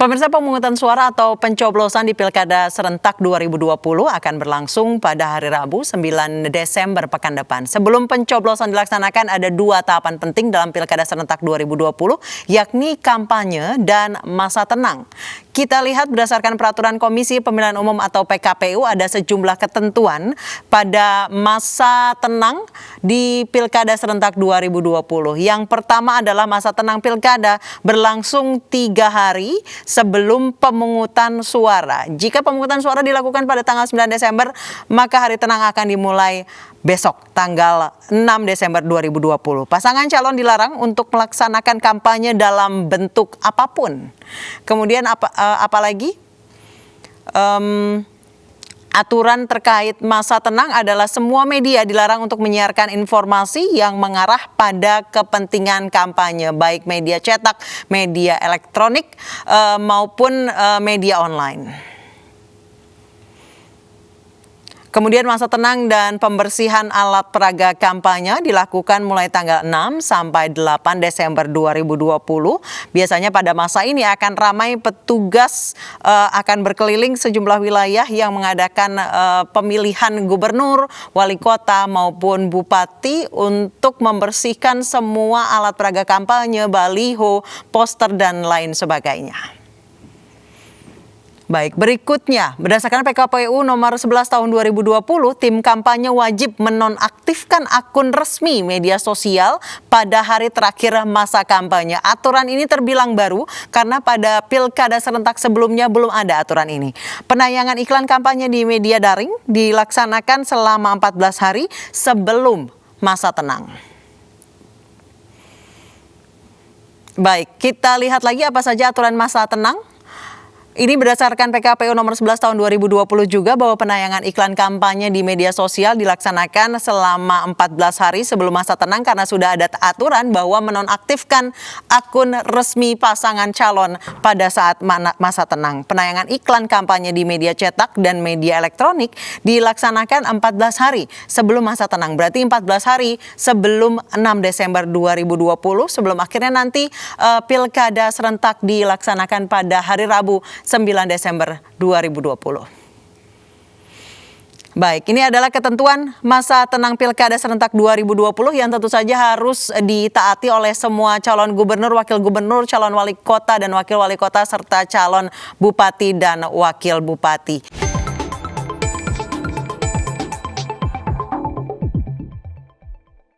Pemirsa, pemungutan suara atau pencoblosan di Pilkada Serentak 2020 akan berlangsung pada hari Rabu 9 Desember pekan depan. Sebelum pencoblosan dilaksanakan ada dua tahapan penting dalam Pilkada Serentak 2020, yakni kampanye dan masa tenang. Kita lihat berdasarkan peraturan Komisi Pemilihan Umum atau PKPU ada sejumlah ketentuan pada masa tenang di Pilkada Serentak 2020. Yang pertama adalah masa tenang Pilkada berlangsung 3 hari sebelum pemungutan suara. Jika pemungutan suara dilakukan pada tanggal 9 Desember, maka hari tenang akan dimulai besok, tanggal 6 Desember 2020. Pasangan calon dilarang untuk melaksanakan kampanye dalam bentuk apapun. Kemudian apalagi? Aturan terkait masa tenang adalah semua media dilarang untuk menyiarkan informasi yang mengarah pada kepentingan kampanye, baik media cetak, media elektronik, maupun media online. Kemudian masa tenang dan pembersihan alat peraga kampanye dilakukan mulai tanggal 6 sampai 8 Desember 2020. Biasanya pada masa ini akan ramai petugas akan berkeliling sejumlah wilayah yang mengadakan pemilihan gubernur, wali kota maupun bupati untuk membersihkan semua alat peraga kampanye, baliho, poster dan lain sebagainya. Baik, berikutnya, berdasarkan PKPU nomor 11 tahun 2020, tim kampanye wajib menonaktifkan akun resmi media sosial pada hari terakhir masa kampanye. Aturan ini terbilang baru karena pada Pilkada Serentak sebelumnya belum ada aturan ini. Penayangan iklan kampanye di media daring dilaksanakan selama 14 hari sebelum masa tenang. Baik, kita lihat lagi apa saja aturan masa tenang. Ini berdasarkan PKPU nomor 11 tahun 2020 juga bahwa penayangan iklan kampanye di media sosial dilaksanakan selama 14 hari sebelum masa tenang karena sudah ada aturan bahwa menonaktifkan akun resmi pasangan calon pada saat masa tenang. Penayangan iklan kampanye di media cetak dan media elektronik dilaksanakan 14 hari sebelum masa tenang. Berarti 14 hari sebelum 6 Desember 2020 sebelum akhirnya nanti Pilkada Serentak dilaksanakan pada hari Rabu 9 Desember 2020. Baik, ini adalah ketentuan masa tenang Pilkada Serentak 2020 yang tentu saja harus ditaati oleh semua calon gubernur, wakil gubernur, calon wali kota dan wakil wali kota serta calon bupati dan wakil bupati.